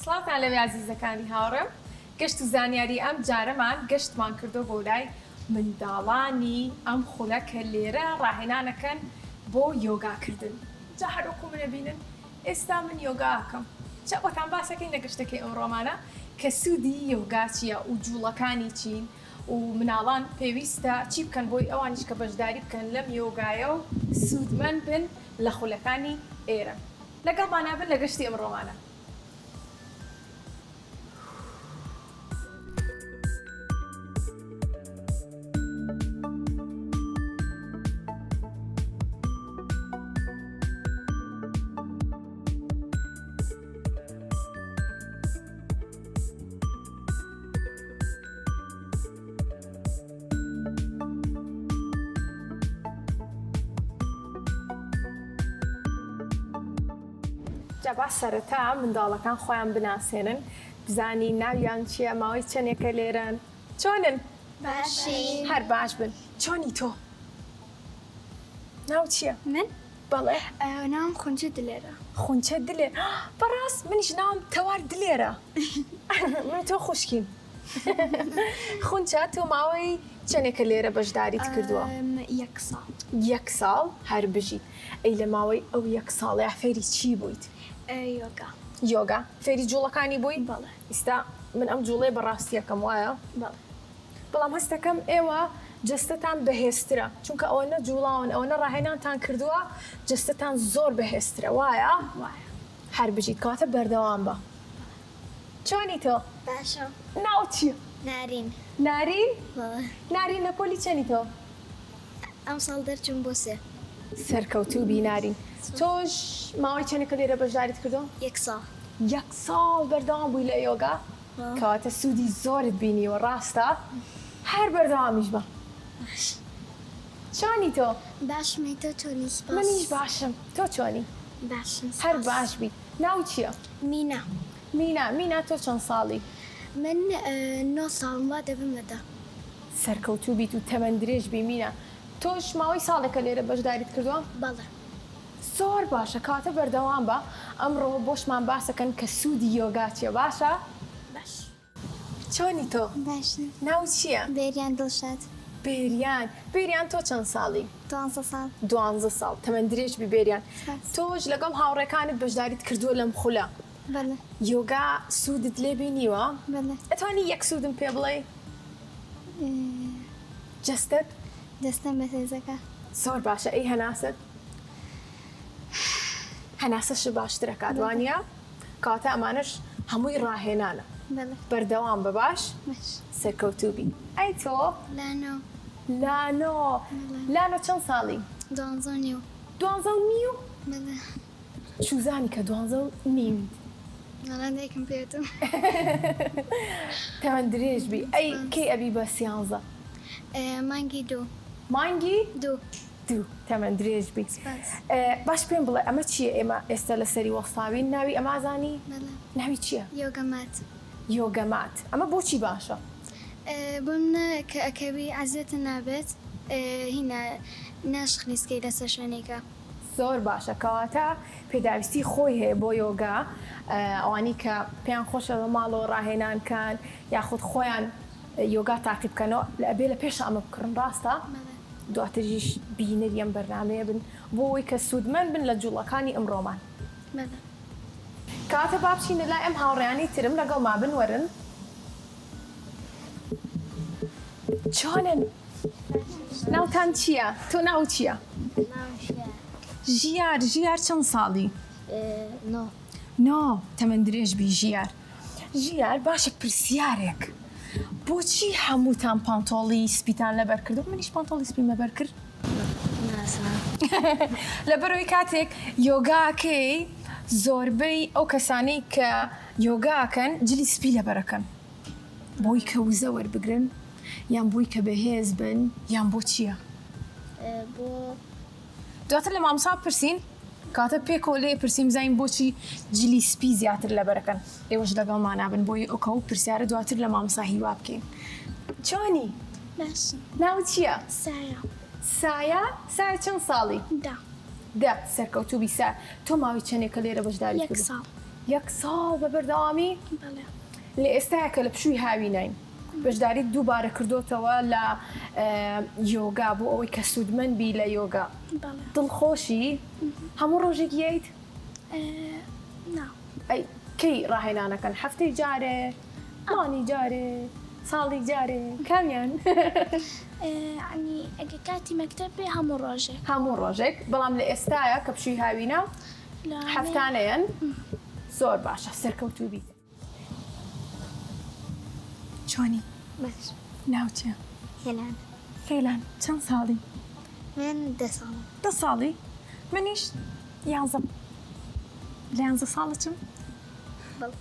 سڵاتان لەوێ عەزیزەکانی هاوڕێم گەشت و زانیاری ئەم جارەمان گەشتمان کردو بۆ لای منداڵانی ئەم خولە کە لێرە ڕاهێنانەکەن بۆ یۆگاکردن جا هەروەکو منە بینن ئێستا من یۆگا ئەکەم چا بۆتان باسەکەین لە گەشتەکەی ئەمڕۆمانە کە سوودی یۆگا چییە و جوڵەکانی چین و مناڵان پێویستە چی بکەن بۆی ئەوانیش کە بەشداری بکەن لەم یۆگایە و سوودمەند بن لە خولەکانی ئێرە لەگەڵمانە بن لە گەشتی ئەمڕۆمانە. جا سەرەتا منداڵەکان خۆیان بناسێنن بزانی ناویان چییە ماوەی چەندێکە لێرەن چۆنن؟ باشی هەر باش بن چۆنی تۆ؟ ناو چییە؟ من؟ بەڵێ ناوم خونچە دلێرە خونچە دلێر بەڕاست منیش ناوم تەوار دلێرە من تۆ خوشکین خونچە تۆ ماوەی چەندێکە لێرە بەشداریت کردووە؟ 1 ساڵ 1 ساڵ هەر بژیت ئەی لە ماوەی ئەو 1 ساڵەیە فێری چی بوویت؟ یۆگا یۆگا فێری جوڵەکانی بووی؟ بەڵێ ئێستا من ئەم جوڵەی بەڕاستیەکەم وایە؟ بەڵێ بەڵام هەستەکەم ئێوە جستتان بەهێزترە چونکە ئەوە نە جوڵاون ئەوە نە ڕاهێنانتان کردووە جستتان زۆر بەهێزترە وایە؟ وایە هەر بژیت کاتە بەردەوام بە چۆنی تۆ؟ باشە ناو چییە؟ نارین نارین؟ بەڵێ نارین لە پۆلی چەنی تۆ؟ ئەم ساڵ دەرچم بۆ سێ سەرکەوتوو بینارین تۆش ماوەی چەندێکە لێرە بەشداریت کردووە؟ 1 ساڵ 1 ساڵ بەردەوام بووی لە یۆگا کەواتە سوودی زۆرت بینیوە ڕاستە هەر بەردەوامیش بە چۆنی تۆ؟ باشمی تۆ چۆنی سپاس منیش باشم تۆ چۆنی؟ باشم هەر باش بیت ناو چییە؟ مینا مینا تۆ چەند ساڵی؟ من 9 ساڵم وا دەبمەدا سەرکەوتوو بیت و تەمەند درێژ بی مینا تۆش ماوەی ساڵێکە لێرە بەشداریت کردووە؟ بەڵێ زۆر باشە کاتە بەردەوام بە ئەمڕۆ بۆشمان باسەکەن کە سوودی یۆگا چیە باشە؟ باش چۆنی تۆ؟ باشە ناو چییە؟ بێریان دڵشاد بێریان تۆ چەند ساڵی؟ 12 ساڵ 12 ساڵ تەمەند درێژ بی بێریان تۆش لەگەڵ هاوڕێکانت بەشداریت کردووە لەم خولە بەڵێ یۆگا سوودت لێ بینیوە؟ بەڵێ ئەتوانی یەک سوودم پێ بڵێ؟ جەستت؟ دەستم بە تێزەکە زۆر باشە ئەی هەناست؟ هەناسەش باشترە کاتوانە کاتە ئەمانش هەمووی ڕاهێنانە بەڵێ بەردەوام بە باش باش سەرکەوتوو بی ئەی تۆ؟ لانۆ چەند ساڵی؟ 12 نیو 12 نیو؟ بەڵێ چوزانی کە 12 نیو نەڵان دایکم پێێتم تەمەند درێژ بی ئەی کەی ئەبی بە 13 مانگی مانگی؟ دوو تەمەند درێژ بی باش پێم بڵێ ئەمە چییە ئێمە ئێستا لە سەری وەستاوین ناوی ئەمازانی؟ ناوی چییە؟ یۆگەمات یۆگەمات ئەمە بۆچی باشە؟ بۆم کە ئەکەوی عزیێتە نابێت هینە ناشخلیسکەی لەسەر شوێنێکە زۆر باشە کەواتە پێداویستی خۆی هەیە بۆ یۆگا ئەوانی کە پێیان خۆشە بە ماڵەوە ڕاهێنانکان یاخود خۆیان یۆگا تاقی بکەنەوە ئەبێ لە پێش ئەمە بکڕن ڕاستە؟ دواتریش بینەری ئەم بەرنامەیە بن بۆ ئەوەی کە سوودمەند بن لە جوڵەکانی ئەمڕۆمان کاتە با بچینە لای ئەم هاوڕێیانی ترم لەگەڵ ما بنوەرن چۆنن؟ ناوتان چییە؟ تۆ ناو چییە؟ ژیار چەند ساڵی؟ نۆ تەمەند درێژ بی ژیار باشە پرسیارێک بۆچی هەمووتان پانتۆڵی سپیتان لەبەر کردو منیش پانتۆڵی سپیم لەبەر کرد؟ لەبەرەوەی کاتێک یۆگاکەی زۆربەی ئەو کەسانەی کە یۆگاکەن جلی سپی لەبەرەکەن بۆی کە وزە وەربگرن یان بۆی کە بەهێز بن یان بۆ چییە؟ بۆ دواتر لە مامۆستا پرسین کاتە پێکەوە لێ پرسیم زین بۆچی جلی سپی زیاتر لەبەرەکەن ئێوەش لەگەڵمان نابن بۆی ئەوکە و پرسیارە دواتر لە مامۆستا هیوا بکەین چۆنی؟ ناو چییە؟ سایە چەند ساڵی؟ 10 سەرکەوتوو بیسا تۆ ماوەی چەندێکە لێرە بەشداری 1 ساڵ یەک ساڵ بە بەردەوامی بەڵێ لە ئێستاکە لە پشووی هاوینین بەشداری دووبارە کردوتەوە لە یۆگا بۆ ئەوەی کە سوودمەندبی لە یۆگا بەڵێ دڵخۆشی هەموو ڕۆژێک ییت نا ئەی کەی ڕاهێنانەکەن هەفتەی جارێ مانی جارێ ساڵی جارێ کامیان عنی ئەگە کاتی مەکتب بێ هەموو ڕۆژێک هەموو ڕۆژێک بەڵام لە ئێستاە کە پشووی هاوینە هەفتانەیەن زۆر باشە سەرکەوتوو بیت چۆنی باش ناوچە هێلان خێلان چەند ساڵی من 10 ساڵم 10 ساڵی منیش 11 لە 11 ساڵەچم بەڵێ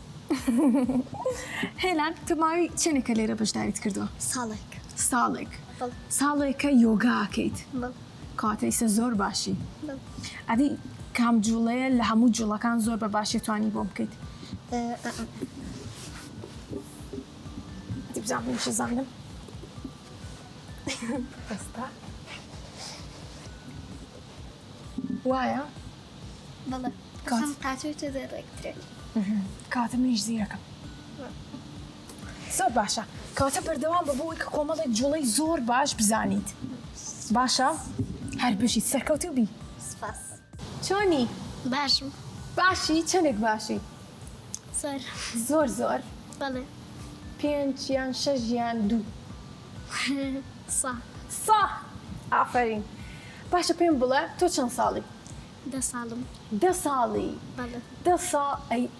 هێلان تو ماوی چێنێکە لێرە بەشداریت کردووە ساڵێک ساڵێک بەڵێ ساڵێکە یۆگاکەیت بەڵێ کاتە ئیسە زۆر باشی بەڵێ ئەدی کام جوڵەیە لە هەموو جوڵەکان زۆر بە باشی توانی بۆ بکەیت بزانم منیش زانم ئێستا وایە بەڵێ کات. قسم قاتوتە دەڕێکترێت کاتە منیش زیرەکەم زۆر باشە کاتە بەردەوام بە بۆی کە کۆمەڵێک جوڵەی زۆر باش بزانیت باشە هەر بژیت سەرکەوتو بی سپاس چۆنی باشم باشی چەندێک باشی زۆر زۆر زۆر بەڵێ 5 یان 6 یان 2 سا سا ئافرین باشە پێم بڵێ تۆ چەند ساڵی 10 ساڵم 10 ساڵی بەڵێ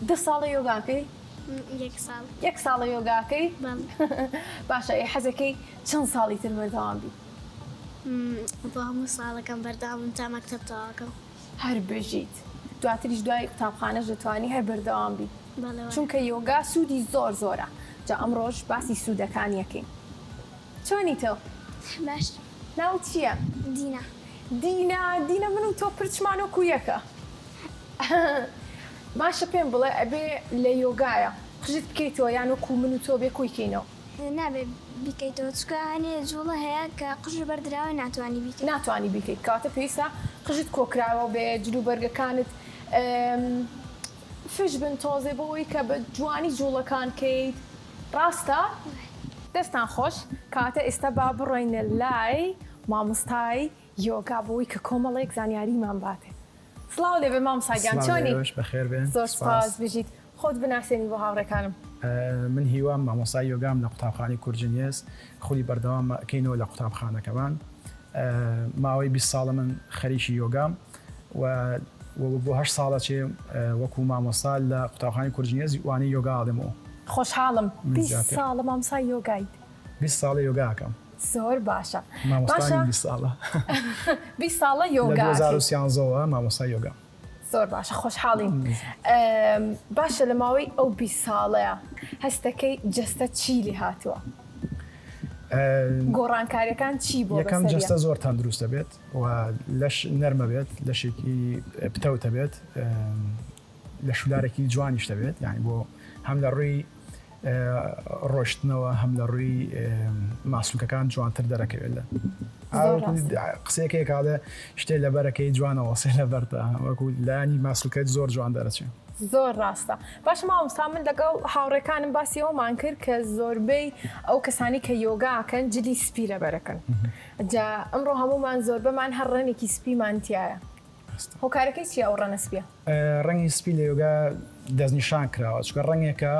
10 ساڵە یۆگاکەی 1 ساڵ 1 ساڵە یۆگاکەی بەڵێ باشە ئێ حەزەکەی چەند ساڵی تر بەردەوام بی بۆ هەموو ساڵەکەم بەرداوم تا مەکتب تەواکەم هەر بژیت دواتریش دوای قوتابخانەش دەتوانی هەر بەردەوام بی بەڵێ چونکە یۆگا سوودی زۆر زۆرە جا ئەمڕۆژ باسی سوودەکان یەکەین چۆنی تۆ باش ناو چییە؟ دینا دینا من و تۆ پرچمانۆکو یەکە باشە پێم بڵێ ئەبێ لە یۆگایە قژت بکەیتەوە یان وەکو من و تۆ بێ کویکەینەوە نابێ بیکەیتەوە چکە هەنێ جوڵە هەیە کە قژ بەردراوە ناتوانانی بیکەیت ناتوانانی بیکەیت کاتە پێویستە قژت کۆکراوە بێ جلوبەرگەکانت فش بن تۆزێ بەوەی کە بە جوانی جوڵەکان کەیت ڕاستە؟ دەستان خۆش کاتە ئێستا با بڕۆینە لای مامۆستای یۆگا بۆی کە کۆمەڵێک زانیاریمان باتێ سڵاو لێبێ مامۆستاگیان چۆنی؟ بەخێر بێن زۆر سپاس بژیت خۆت بناسێنی بۆ هاوڕێکانم من هیوام مامۆستای یۆگام لە قوتابخانەی کورجنیێز خولی بەردەوام ئەکەینەوە لە قوتابخانەکەمان ماوەی 20 ساڵە من خەریکی یۆگام و بۆ 8 ساڵە چێ وەکو مامۆستا لە قوتابخانەی کورجنیێز وانەی یۆگا ئاڵێمەوە خۆشحاڵم 20 ساڵە مامۆستای یۆگایت 20 ساڵە یۆگاکەم زۆر باشە مامۆستای 20 ساڵە 20 ساڵە لە یۆگا 2013ەوە مامۆستای یۆگا زۆر باشە خۆشحاڵین باشە لە ماوەی ئەو 20 ساڵەیە هەستەکەی جەستە چی لێ هاتووە گۆڕانکاریەکان چی بۆ یەکەم جەستە زۆر تەندروستە بێت و لەش نەرمە بێت لەشێکی پتەوتە بێت لە شولارێکی جوانیش دەبێت یعنی بۆ هەم لە ڕووی ڕۆشتنەوە هەم لە ڕووی ماسوولکەکان جوانتر دەرەکەوێت لە قسێکێک کاڵێ شتێ لە بەرەکەی جوانەوە سێ لە بەرتە وەکو لانی ماسوولکەت زۆر جوان دەرەچێت زۆر ڕاستە باش مامۆستا من لەگەڵ هاوڕێکانم باسی ئەومان کرد کە زۆربەی ئەو کەسانی کە یۆگاکەن جلی سپی لە بەرەکەن جا ئەمڕۆ هەمومان زۆربەمان هەر ڕێنێکی سپیمانتیایە هۆکارەکەی چیە ئەو ڕەنە سپیە ڕەنگی سپی لە یۆگا دەستنیشان کراوە چکە ڕەنگێکە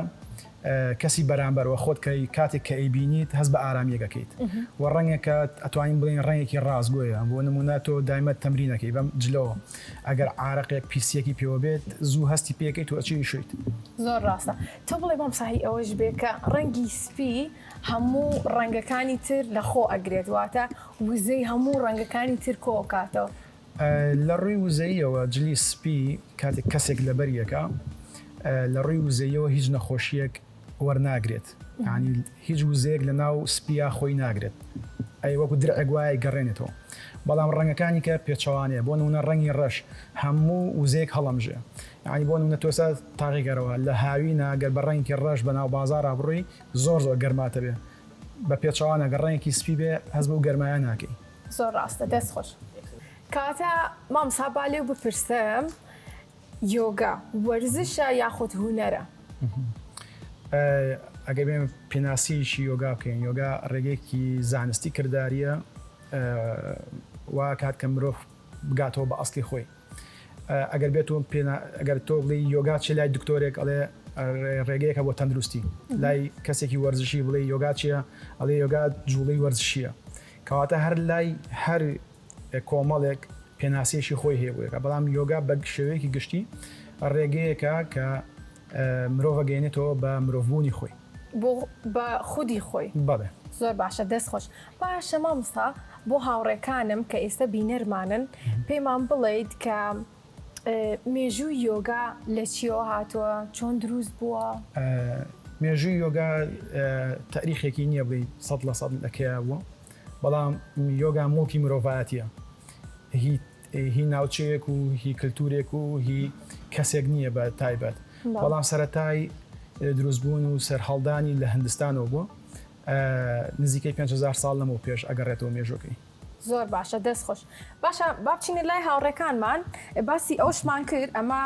کەسی بەرامبەرەوە خۆتکەی کاتێک کە ئەیبینیت هەست بە ئارامیەکەیت و ڕەنگێکە ئەتوانین بڵین ڕەنگێکی ڕاستگۆیە بۆ نمونە تۆ دایمەت تەمرینەکەی بەم جلەوە ئەگەر عارەقێک پیسیەکی پێوە بێت زوو هەستی پێکەیت و ئەچی شویت زۆر ڕاستە تۆ بڵێ بەم ساهی ئەوەش بێ کە ڕەنگی سپی هەموو ڕەنگەکانی تر لە خۆ ئەگرێت واتە وزەی هەموو ڕەنگەکانی تر کۆکاتەوە لە ڕووی وزەیەوە جلی سپی کاتێک کەسێک لەبەریەکە لە ڕووی وزەیەوە هیچ نەخۆشیەک وەرناگرێت ینی هیچ وزەیەک لە ناو سپیا خۆی ناگرێت ئەی وەکو درعێک وایە گەڕێنێتەوە بەڵام ڕەنگەکانی کە پێچەوانەیە بۆ نمونە ڕەنگی ڕەش هەموو وزەیەک هەڵەمژێ ینی بۆ نمونە تۆسە تاقیگەرەوە لە هاوینە گەر بە ڕەنگی ڕەش بە ناو بازار ئابڕووی زۆر گەرماتە بێ بە پێچەوانە گەر ڕەنگێکی سپی بێ هەست بە و گەرمایە ناکەی زۆر ڕاستە دەست خۆش کاتە مامۆستا با لێو بپرسم یۆگا وەرزشە یاخود هوەرە؟ ئەگەر بێن پێناسیشی یۆگا بکەین یۆگا ڕێگەیەکی زانستی کردداریە وا کات کە مرۆڤ بگاتەوە بە ئەسلی خۆی ئەگەر بێت ئەگەر تۆ بڵی یۆگا چ لای دکتۆرێک ئەڵێ ڕێگەیەکە بۆ تەندروستی لای کەسێکی وەرزشی بڵێ یۆگا چییە ئەڵێ یۆگا جوڵی وەرزشیە کەواتە هەر لای هەر کۆمەڵێک پێناسیشی خۆی هەیەبووەکە بەڵام یۆگا بە شێوەیەکی گشتی ڕێگەیەکە کە مرۆڤ گەێنێتەوە بە مرۆڤبوونی خۆی بە خودی خۆی بەڵێ زۆر باشە دەست خۆش باشە مامۆستا بۆ هاوڕێکانم کە ئێستا بینەرمانن پێمان بڵێیت کە مێژووی یۆگا لە چیەوە هاتووە چۆن دروست بووە؟ مێژووی یۆگا تاریخێکی نییە بڵێ 100% لەکەیە بووە بەڵام یۆگا مڵکی مرۆڤایەتیە هی ناوچەیەک و هی کللتورێک و هی کەسێک نییە بە تایبەت بەڵام سەرەتای دروستبوون و سەرهەڵدانی لە هندستانەوە بووە نزیکەی 5,000 ساڵ لەمەوە پێش ئەگەڕێتەوە مێژوەکەی زۆر باشە دەست خۆش باشە با بچینە لای هاوڕێکانمان باسی ئەوشمان کرد ئەمە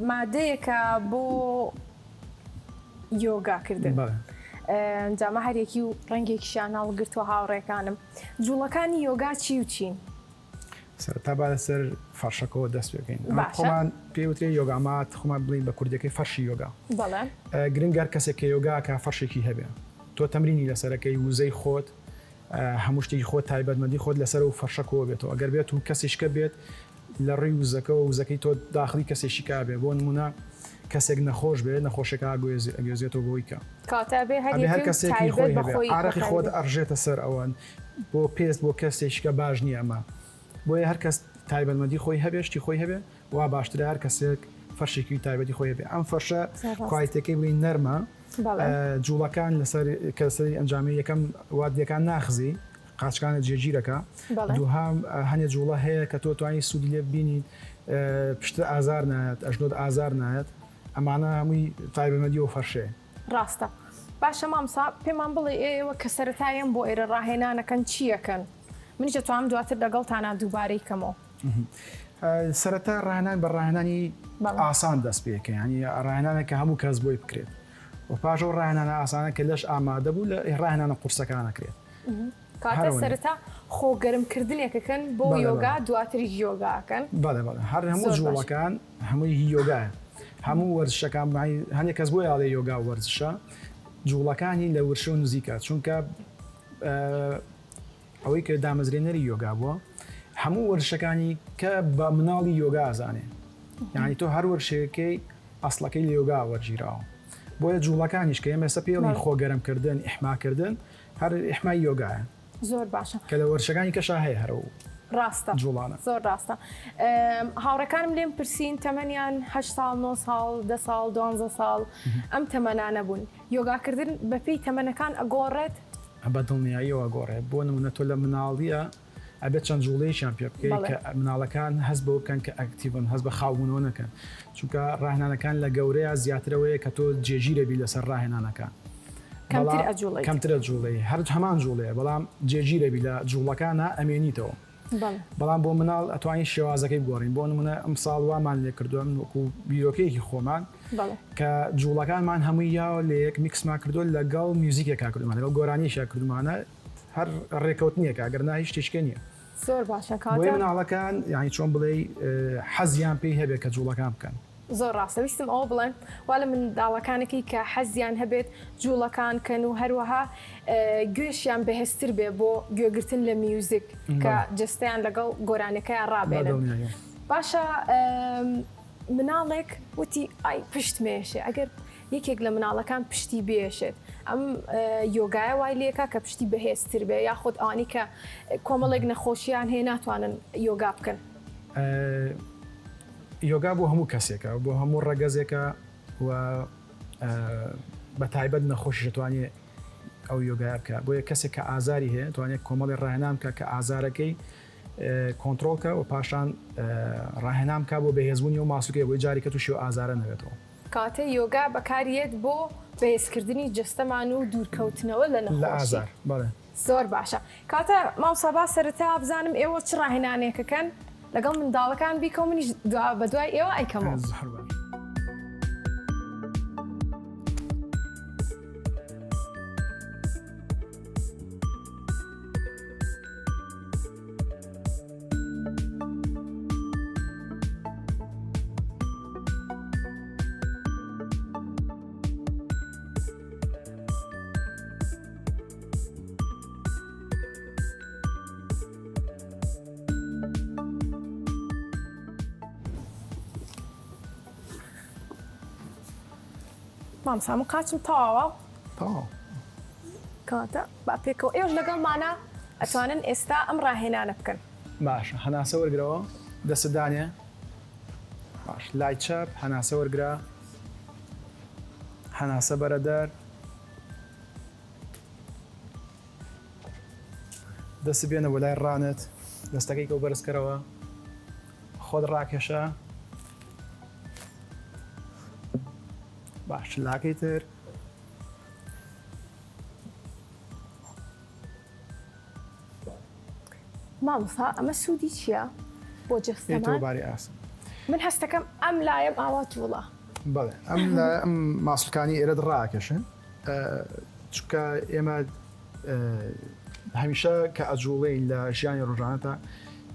مادەیەکە بۆ یۆگاکردن جامە هەرێکی و ڕەنگێکیشیان هەڵگرتووە هاوڕێکانم جوڵەکانی یۆگا چی و چین؟ سەرتا با لەسەر فەرشەکەەوە دەست پێکەین خۆمان پێوترێ یۆگامات خۆمان بڵین بە کوردەکەی فەرشی یۆگا گرنگار کەسێک کە یۆگا کە فەرشێکی هەبێ تۆ تەمرینی لەسەرەکەی وزەی خۆت هەموو شتێکی خۆت تایبەتمەندی خۆت لەسەر و فەرشەکەەوە بێتەوە ئەگەر بێت و کەسیشکە بێت لە ڕێی وزەکەەوە وزەکەی تۆ داخلی کەسێکی کا بێ بۆ نمونە کەسێک نەخۆش بێت نەخۆشەکە ئەگوێزێتەوە بۆی کە هەر کەسێکی خۆی ئارەقی خۆت ئەڕژێتە سەر ئەوەن بۆ پێست بۆ کەسێکیکە باش نییە ئەمە بۆیە هەر کەس تایبەتمەندی خۆی هەبێشتی خۆی هەبێ وا باشترە هەر کەسێک فەرشێکی تایبەتی خۆی هەبێ ئەم فەرشە کوایتەکەی بڵین نەرمە جوڵەکان لەسەر کەسەری ئەنجامی یەکەم وادیەکان ناخزی قاچکانە جێگیرەکە دووهام هەنێ جوڵە هەیە کە تۆ توانی سوودی لێ ببینیت پشتە ئازار نایەت ئەژنۆت ئازار نایەت ئەمانە هەمووی تایبەتمەندی و فەرشێ ڕاستە باشە مامسا پێمان بڵێ ئێوە کە سەرەتایەن بۆ ئێرە ڕاهێنانەکەن چیەکەن؟ منیش دەتوانم دواتر لەگەڵتانە دووبارەی کەمەوە سەرەتا ڕاهێنان بە ڕاهێنانی ئاسان دەست پێکە ینی ڕاهێنانێکە هەموو کەس بۆی بکرێت و پاش ئەو ڕاهێنانە ئاسانە کە لەش ئامادە بوو لە ڕاهێنانە قورسەکانەکرێت کاتە سەرەتا خۆگەرمکردنێکەکەن بۆ یۆگا دواتری یۆگاکەن بەڵێ هەر هەموو جوڵەکان هەمووی یۆگایە هەموو وەرزشەکان هەندێک کەس بۆ یاڵێ یۆگا وەرزشە جوڵەکانی لە ورشە و نزیکە چونکە ئەوەی کە دامەزرێنەری یۆگا بووە هەموو وەرشەکانی کە بە مناڵی یۆگا ئازانێ یعنی تۆ هەر وەرشەکەی ئەسڵەکەی لە یۆگا وەرگیراوە بۆیە جوڵەکانیش کە ئێمەسە پێڵی خۆگەرمکردن ئیحماکردن هەر ئیحمای یۆگایە زۆر باشە کە لە وەرشەکانی کەشا هەیە هەرەوە ڕاستە جوڵانە زۆر ڕاستە هاوڕەکانم لێم پرسیین تەمەنیان 8 ساڵ 9 ساڵ 10 ساڵ 12 ساڵ ئەم تەمەنانە بوون یۆگاکردن بەپێی تەمەنەکان ئەگۆڕێت بە دڵنیاییەوە گۆڕێ بۆ نمونە تۆ لە مناڵیە ئەبێت چەند جوڵەیەکیان پێ بکەیت کە مناڵەکان هەست بۆ بکەن کە ئەکتیڤن هەست بە خاوبوونەوە نەکەن چونکە ڕاهێنانەکان لە گەورەیە زیاترەوەیە کە تۆ جێگیرەبی لەسەر ڕاهێنانەکان کەمترە جوڵەی هەر هەمان جوڵەیە بەڵام جێگیرەبی لە جوڵەکانە ئەمێنیتەوە بەڵام بۆ مناڵ ئەتوانین شێوازەکەی بگۆڕین بۆ نمونە ئەم ساڵ وامان لێ کردووە وەکو بیرۆکەیەکی خۆمان کە جوڵەکانمان هەمووی یاوە لە یەک میکسمان کردو لەگەڵ میوزیکێکا کردومان لەگەڵ گۆرانیشا کردومانە هەر ڕێکەوتنیەکە ئەگەرنا هیچ شتێشکە نییە زۆر باشە بۆیە مناڵەکان یعنی چۆن بڵێ حەزیان پێی هەبێت کە جوڵەکان بکەن زۆر ڕاستە ویستم ئەوە بڵێن وا لە منداڵەکانێکی کە حەزیان هەبێت جوڵەکان کەن و هەروەها گوێشیان بەهێزتر بێ بۆ گوێگرتن لە میوزیک کە جستیان لەگەڵ گۆرانەکەیان ڕابێنن باشە مناڵێک وتی ئای پشت مێشێ ئەگەر یەکێک لە مناڵەکان پشتی بێشێت ئەم یۆگایە وای لێکە کە پشتی بەهێزتر بێ یاخود ئانی کە کۆمەڵێک نەخۆشییان هەیە ناتوانن یۆگا بکەن یۆگا بۆ هەموو کەسێکە بۆ هەموو ڕەگەزێکە و بە تایبەت نەخۆشی دەتوانێت ئەو یۆگای بکە بۆیە کەسێک کە ئازاری هەیە توانێت کۆمەڵی ڕاهێنام کە کە ئازارەکەی کۆنتترۆلکە و پاشان ڕاهێنام کا بۆ بەهێزبوونی و ماسوکەی بۆی جاریکە تووشی و ئازارە نەبێتەوە کاتە یۆگا بەکارێت بۆ بەهێزکردنی جستەمان و دوورکەوتنەوە لە ئازار زۆر باشە کاتە ماوسەبا سەرەتا بزانم ئێوە چ ڕاهێنانێکەکەن لەگەڵ منداڵەکان بیکە و منیش بە دوای ئێوە ئەیکەمەوە. زۆر باش. مامۆستا من قاچم تەواوە تەواو. کاتە با پێکەوە ئێوە لەگەڵمانە ئەتوانن ئێستا ئەم ڕاهێنانە بکەن. باشە هەناسە وەرگرەوە دەستدانێ باش لای چەپ هەناسە وەرگرا هەناسە بەرە دەر دەست بێنە بۆ لای ڕانت دەستەکەی کە بەرزکەرەوە خۆت ڕاکێشە باش لاکەی تر مامۆستا ئەمە سوودی چییە بۆ پێێتەوە جەستەمان؟ باری ئاسم من هەستەکەم ئەم لایم ئاوا جوڵە. بەڵێ ئەم ماسلەکانی ئێرە ڕاکێشن چکە ئێمە هەمیشە کە ئەجوڵەی لە ژیانی ڕۆژانەتە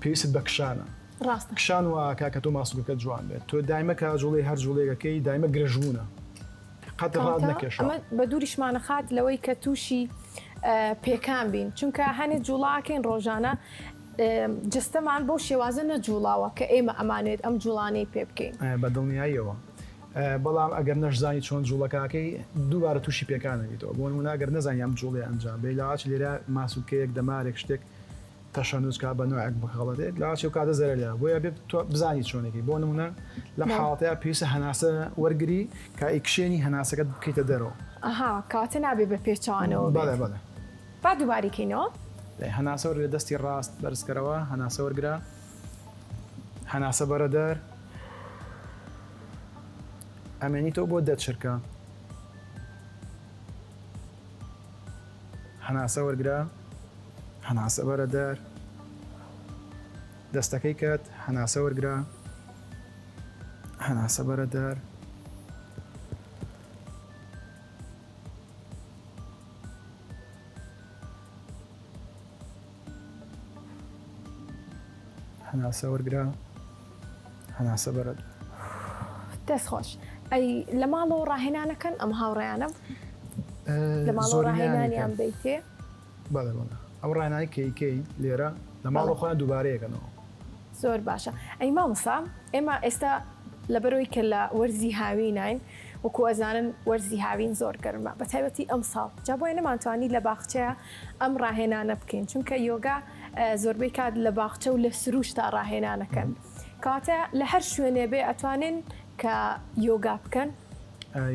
پێویست بە کشانە ڕاستە کشان وکە کە تۆ ماسلەکە جوان بێت تۆ دایمە کە جوڵی هەر جوڵێگەکەی دایمە گرژبوونە قەت ڕاد نەکێش ئەمە بە دووریشمانە خات لەوەی کە تووشی پێکان بین چونکە هەنێ جوڵاکەین ڕۆژانە جستەمان بۆ شێوازە نەجوڵاوە کە ئێمە ئەمانێت ئەم جوڵانەی پێ بکەین. بە دڵنیاییەوە بەڵام ئەگەر نەشزانی چۆن جوڵەکەکەی دووبارە تووشی پێکانەویتەوە بۆ نمونە ئەگەر نەزانانی ئەم جوڵی ئەنجام بێ لاچ لێرە ماسوولکەیەک دەمارێک شتێک تەشەنووسکا بە نوعێک بخەڵەتێت لاچی و کاتە زەرە لێ بۆیە بێت تۆ بزانی چۆنێکی بۆ نمونە لەم حاڵەتەیە پێویستە هەناسە وەرگری کە ئیکشێنی هەناسەکەت بکەیتە دەرەوە. ئەها کاتە نابێ بە پێچوانەوە بەڵێ بەڵێ با دووباریکەینەوە هەناسە وەرگرە دەستی ڕاست بەرزکەرەوە هەناسە وەرگرا هەناسە بەرە دەر ئەمێنیتەوە بۆ دەچرکە هەناسە وەرگرا هەناسە بەرە دەر دەستەکەی کات هەناسە وەرگرا هەناسە بەرە دەر هەناسە وەرگرا هەناسە بەرە دەر دەست خۆش ئەی لە ماڵەوە ڕاهێنانەکەن ئەم هاوڕێیانە لە ماڵەوە ڕاهێنانیان بیتێ بەڵێ بەڵێ ئەو ڕاهێنانی کەیکەی لێرە لە ماڵە خۆیان دووبارەیەکەنەوە. زۆر باشە ئەی مامۆستا ئێمە ئێستا لەبەرەوەی کە لە وەرزی هاوینین وەکو ئەزانن وەرزی هاوین زۆر گەرمە بە تایبەتی ئەم ساڵ جا بۆیە نەمانتوانی لە باخچەیە ئەم ڕاهێنانە بکەین چونکە یۆگا زۆربەی کات لە باخچە و لە سروشتا ڕاهێنانەکەن کاتە لە هەر شوێنێ بێ ئەتوانن کە یۆگا بکەن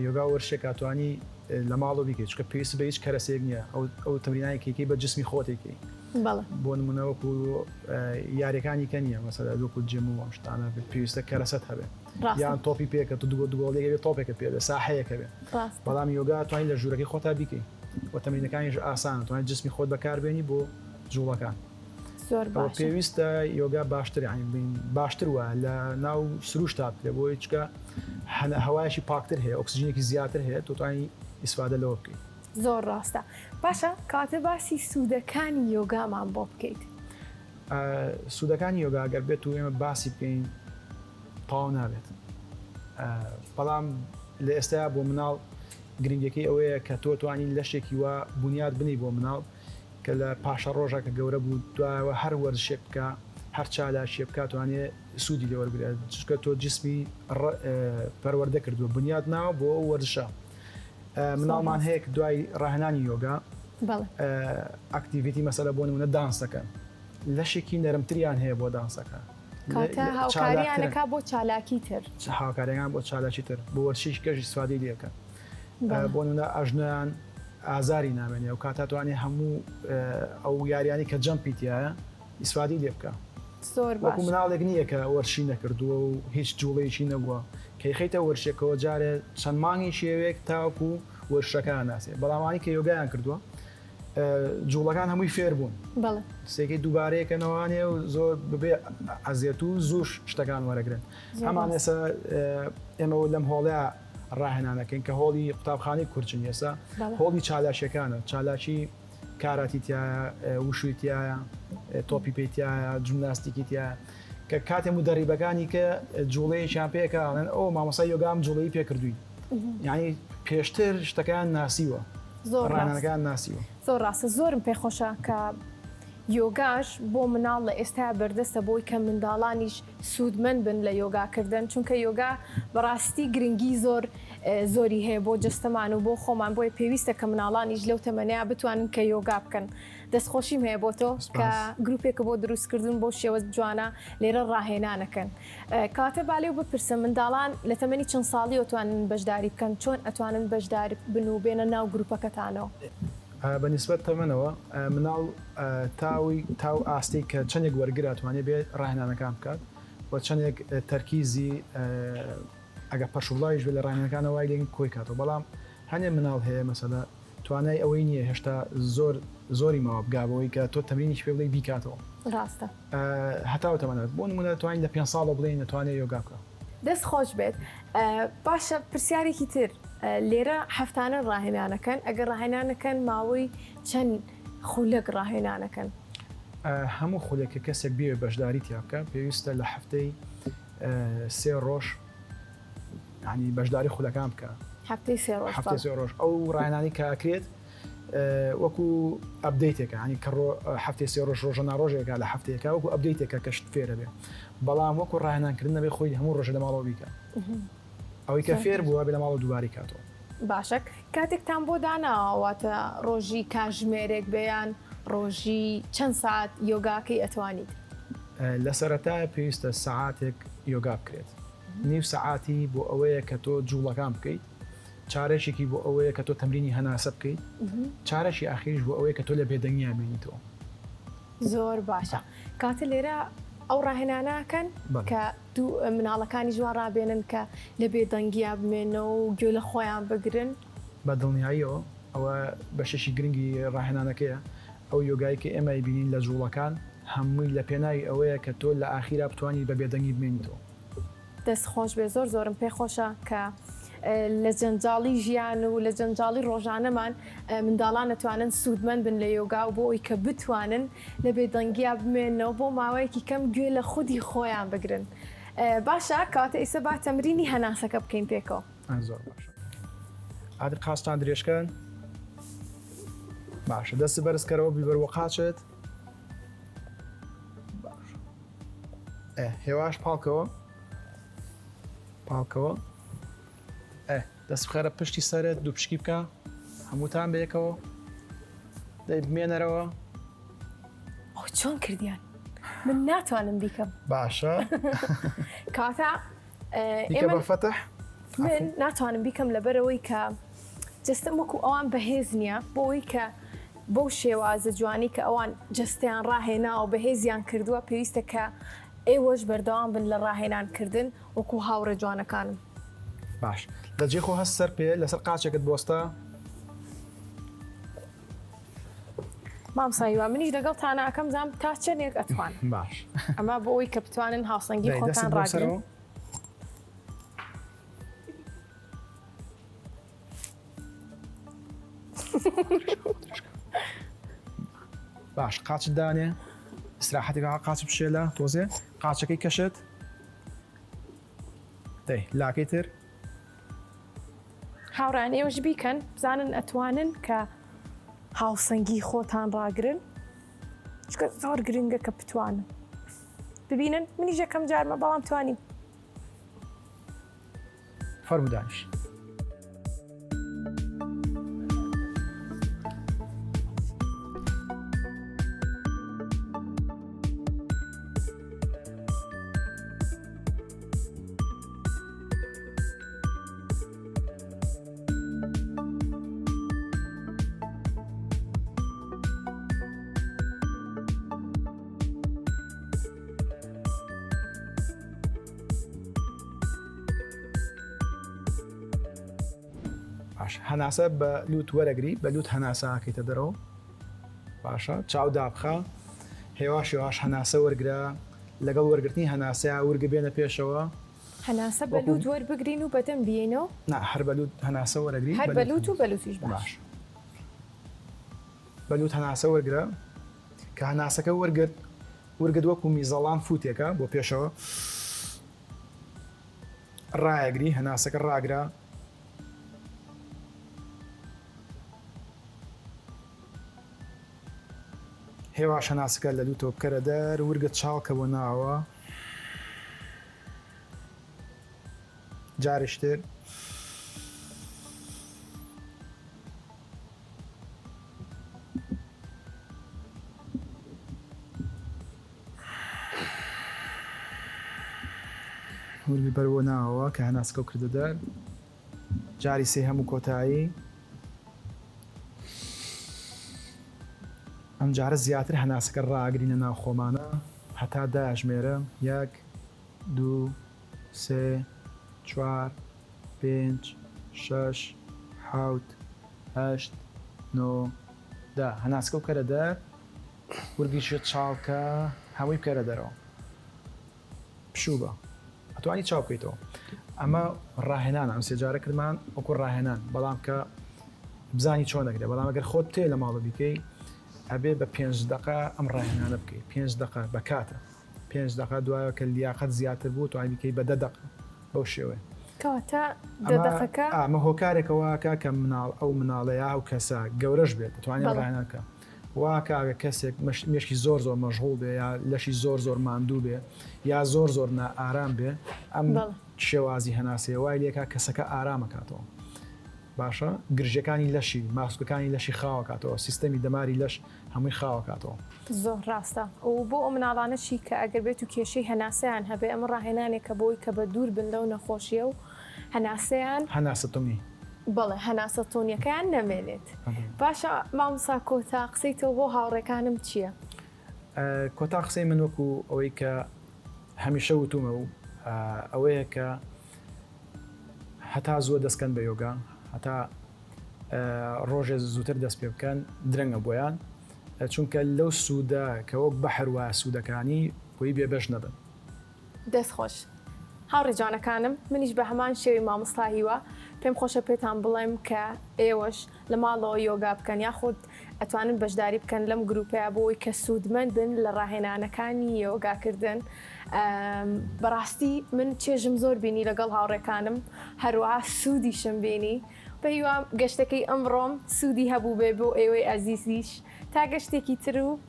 یۆگا وەرشێک ئەتوانی لە ماڵۆ بیکەیت چکە پێویست بە هیچ کەرەسێک نییە ئەو تەمرینایەکێکی بە جسمی خۆتێکی بەڵێ بۆ نمونەوەکو یاریەکانی کە نییە مەسەلا دووکو جێم و ئەم شتانە پێویستە کەرەسەت هەبێت یان تۆپی پێکە تو دوگۆڵێک بێت تۆپێکە پێدە ساحەیەکە بێت بەڵام یۆگا توانین لە ژوورەکەی خۆتا بیکەیت و تەمرینەکانیش ئاسانە توانین جسمی خۆت بەکاربێنی بۆ جوڵەکان پێویستە یۆگا باشتر باشتر وە لە ناو سروشتا بکرێت بۆ چکە هەوایشی پاکتر هەیە ئۆکسجینێکی زیاتر هەیە تۆ توانی ئیسفادە لەوە بکەیت. زۆر ڕاستە باشە کاتە باسی سوودەکانی یۆگامان بۆ بکەیت. سوودەکانی یۆگا گەر بێت و ئێمە باسی بکەین تەواو نابێت بەڵام لە ئێستا بۆ مناڵ گرنگەکەی ئەوەیە کە تۆ توانین لەشێکی وە بنیاد بنی بۆ مناڵ کە لە پاشە ڕۆژە کە گەورە بوو دوایەوە هەر وەرزشێک بکە هەر چالاشێ بکات توانێت سوودی لێوەربگرێت چکە تۆ جسمی پەروەردە کردووە بنیاد ناوە بۆ ئەو وەرزشە. مناڵمان هەیە دوای ڕاهێنانی یۆگا ئەکتیڤیتی مەسەلە بۆ نمونە دانسەکەن لەشێکی نەرمتریان هەیە بۆ دانسەکە کاتە هاوکاریانەکە بۆ چالاکی تر هاوکاریان بۆ چالاکی تر بۆ وەرشیش کەژی سوادی لێکەن بۆ نمونە ئەژنیان ئازاری نامێنێ و کاتە توانێت هەموو ئەو یاریانی کە جەمپیتیایە ئیسفادی لێ بکە. زۆر وەکو مناڵێک نییە کە وەرشی نەکردووە و هیچ جوڵەیەکی نەبووە کەی خەیتە وەرشێکەوە جارێ چەند مانگی شێوەیەک تاوەکو وەرشەکان ناسێت بەڵامانی کە یۆگایان کردووە جوڵەکان هەمووی فێر بوون بەڵێ سێکی دووبارەیەکەنەوانێ و زۆر ببێ ئەزیێت و زوو شتەکان وەرەگرن هەمان ئێستا ئێمە لەم هۆڵەیە ڕاهێنانەکەین کە هۆڵی قوتابخانەی کورچن ێستا هۆڵی چالاشەکانە چالاکی کاراتیتیایە وشویتیایە تۆپی پێیتیایە جمناستیکیتیایە کە کاتێم و دەریبەکانی کە جوڵەیەکیان پێکڵێن ئەو مامۆسای یۆگام جوڵەی پێکردووی یعنی پێشتر شتەکان ناسیوە ڕانەکان ناسیوە زۆر ڕاستە زۆرم پێخۆشە کە یۆگاش بۆ مناڵ لە ئێستا بەردەستە بۆی کە منداڵانیش سوودمەند بن لە یۆگاکردن چونکە یۆگا بەڕاستی گرنگی زۆری هەیە بۆ جستەمان و بۆ خۆمان بۆی پێویستە کە مناڵانیش لەو تەمەنەیە بتوانن کە یۆگا بکەن دەستخۆشیم هەیە بۆ تۆ کە گروپێکە بۆ دروستکردن بۆ شێوە جوانە لێرە ڕاهێنانەکەن کاتە بالێ و بپرسە منداڵان لە تەمەنی چەند ساڵی ئەتوانن بەشداری بکەن چۆن ئەتوانن بەشداری بن و بێنە ناو گروپەکەتانەوە بەنسبەت تەمەنەوە مناڵ تاو ئاستی کە چەندێک وەرگراتوانێت بێت ڕاهێنانەکان بکات و چەندێک تەرکیزی ئەگە پەشوڵایش بێت لە ڕاهێنەکانەوەی لێن کۆی کاتەوە بەڵام هەنێ مناڵ هەیە مەسەلا توانای ئەوەی نییە هێشتا زۆری ماوە بگابەوەی کە تۆ تەمرینیش پێ بڵێ بیکاتەوە ڕاستە هەتاو تەمەنێت بۆ نمونە توانین لە 5 ساڵە بڵێن نەتوانێت یۆگا بکە دەست خۆش بێت باشە پرسیارێکی تر لێرە هەفتانە ڕاهێنانەکەن ئەگەر ڕاهێنانەکەن ماوەی چەند خولەک ڕاهێنانەکەن هەموو خولێکە کەسێک بێ بەشداری تیا بکە پێویستە لە هەفتەی 3 ڕۆژ ینی بەشداری خولەکان بکە هەفتەی 3 ڕۆژ ئەو ڕاهێنانی کاکرێت وەکو ئەبدەیتێکە ینی کە هەفتەی 3 ڕۆژ ڕۆژە ناڕۆژێکە لە هەفتەیەەکە وەکو ئەبدەیتێکە کەشت فێرە بێ بەڵام وەکو ڕاهێنانکردن نەبێ خۆی هەموو ڕۆژە لە ماڵەوە بیکە ئەوەی کە فێر بووە بێ لە ماڵە دووباری کاتەوە باشە کاتێکتان بۆ داناواتە ڕۆژی کاژمێرێک بەیان ڕۆژی چەند ساعت یۆگاکەی ئەتوانیت لە سەرەتایە پێویستە سەعاتێک یۆگا بکرێت نیو سەعاتی بۆ ئەوەیە کە تۆ جوڵەکان بکەیت چارەشێکی بۆ ئەوەیە کە تۆ تەمرینی هەناسە بکەیت چارەشی ئاخیرش بۆ ئەوەیە کە تۆ لە بێدەنگیان بینیتەوە زۆر باشە کاتە لێرە ئەو ڕاهێناناکەن کە دوو مناڵەکانی جوان ڕابێنن کە لە بێدەنگیا بمێنەوە و گوێ لە خۆیان بگرن بە دڵنیاییەوە ئەوە بەشەشی گرنگی ڕاهێنانەکەیە ئەو یۆگایی کە ئێمە بینین لە جوڵەکان هەمووی لە پێناوی ئەوەیە کە تۆ لە ئاخیرا بتوانانی بە بێدەنگی بمێنیتەوە دەست خۆش بێ زۆرم پێخۆشە کە لە جەنجاڵی ژیان و لە جەنجاڵی ڕۆژانەمان منداڵان نەتوانن سوودمەند بن لە یۆگا و بۆ ئەوی کە بتوانن لە بێدەنگیا بمێنەوە بۆ ماوەیەکی کەم گوێ لە خودی خۆیان بگرن باشە کاتە ئیسە با تەمرینی هەناسەکە بکەین پێکەوە زۆر باشە ئادر قاچتان درێژکەن باشە دەستی بەرزکەرەوە بیبەرەوە قاچێت هێواش پاڵکەوە دەست بخەرە پشتی سەرت دوو پشکی بکە هەمووتان بەیەکەوە دەی بمێنەرەوە ئەو چۆن کردیان من ناتوانم بیکەم باشە کاتە بە فەتح من ناتوانم بیکەم لەبەرەوەی کە جستم وەکو ئەوان بەهێز نییە بۆی کە بەو شێوازە جوانی کە ئەوان جستیان ڕاهێناوە بەهێزیان کردووە پێویستە کە ئێوەش بەردەوام بن لە ڕاهێنانکردن وەکو هاوڕە جوانەکانم باش دەجێ خۆ هەست سەر پێ لەسەر قاچێکت بۆستە مامساییوە منیش لەگەڵ تاناکەم زانام تا چەندێک ئەتوان باش ئەمە بۆ ئەوی کە بتوانن هاوسەنگی خۆتان ڕاگرن باش قاچت دانێ استراحەتێکا قاچ بشێلە تۆزێ قاچەکەی کەشت دەی لاکەی تر هاوڕان ئێوەش بیکەن بزانن ئەتوانن کە هاوسەنگی خۆتان ڕاگرن چکە زۆر گرنگە کە بتوانن ببینن منیش یەکەم جارمە بەڵام توانیم فەرموو دانیش هەناسە بە لوت وەرەگری بە لوت هەناساکەیتە دەرەوە باشە چاو دابخە هێواش هەناسە وەرگرا لەگەڵ وەرگرتنی هەناسەیە ورگە بێنە پێشەوە هەناسە بەلووت وەربگرین و بەدەم بێنەوە هەر بەلووت هەناسە وەرەگری هەر بەلووت و بەلووتیش باش بەلووت هەناسە وەرگرە کە هەناسەکە وەرگرت وەکو میزەڵان فوتێکە بۆ پێشەوە ڕایەگری هەناسەکە ڕاگرا هێواش هەناسەکە لە دوو تۆپکەرە دەر ورگت چاڵکە بۆ ناوە جارشتر ورگی بەرەوە ناوە کە هەناسکە و کردە دەر جاری سێ هەموو کۆتایی ئەم جارە زیاتر هەناسەکە ڕاگرینە ناو خۆمانە هەتا داژمێرە 1 2 3 4 5 6 7 8 9 دا هەناسکە و کەرە دەر ورگیشە چاڵکە هەمووی بکەرە دەرەوە پشوو بە ئەتوانی چاو بکەیتەوە ئەمە ڕاهێنان ئەم سێجارە کردمان وەکو ڕاهێنان بەڵام کە بزانی چۆن دەکرێت بەڵام ئەگەر خۆت تێ لە ماڵە بیکەی ئەبێ بە 5 دقە ئەم ڕاهێنانە بکەیت 5 دقە بە کاتە 5 دقە دوایە کە لیاقەت زیاتر بوو توانی بیکەی بە 10 دقە بەو شێوەیە کەواتە دەدەقەکە ئەمە هۆکارێکەوەکە کە ئەو مناڵەیە و کەسە گەورەش بێت توانێت ڕاهێنانکە واکە ئاگە کەسێک مشکی زۆر مەژغوڵ بێ یا لەشی زۆر ماندوو بێ یا زۆر ئارام بێ ئەم شێوازی هەناسێ وای لێکا کەسەکە ئارامەکاتەوە باشە گرژەکانی لەشی ماسکەکانی لەشی خاوەکاتەوە سیستەمی دەماری لەش هەمووی خاوەکاتەوە زۆر ڕاستە و بۆ ئەو مناڵانەشی کە ئەگەر بێت و کێشەی هەناسەیان هەبێ ئەمە ڕاهێنانێکە بۆی کە بە دوور بن لەو نەخۆشیە و هەناسەیان هەناسەتۆمی بەڵێ هەناسە تۆنیەکەیان نەمێنێت باشە مامۆستا کۆتا قسەیتەوە بۆ هاوڕێکانم چییە؟ کۆتا قسەی من وەکو ئەوەی کە هەمیشە وتومە و ئەوەیە کە هەتا زۆر دەستکەن بە یۆگا هەتا ڕۆژێ زووتر دەست پێ بکەن درەنگە بۆیان چونکە لەو سوودە کە وەک بەحر وایە سوودەکانی بۆی بێبەش نەبن دەستخۆش هاوڕێ جوانەکانم منیش بە هەمان شێوی مامۆستا هیوە پێم خۆشە پێتان بڵێم کە ئێوەش لە ماڵەوە یۆگا بکەن یاخود ئەتوانن بەشداری بکەن لەم گروپەیە بۆی کە سوودمەند بن لە ڕاهێنانەکانی یۆگاکردن بەڕاستی من چێژم زۆر بینی لەگەڵ هاوڕێکانم هەروەها سوودیشم بینی بەهیوام گەشتەکەی ئەمڕۆم سوودی هەبوو بێ بۆ ئێوەی ئەزیزیش تا گەشتێکی تر و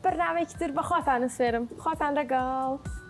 بەرنامەیەکی تر بەخواتان سپێرم خواتان لەگەڵ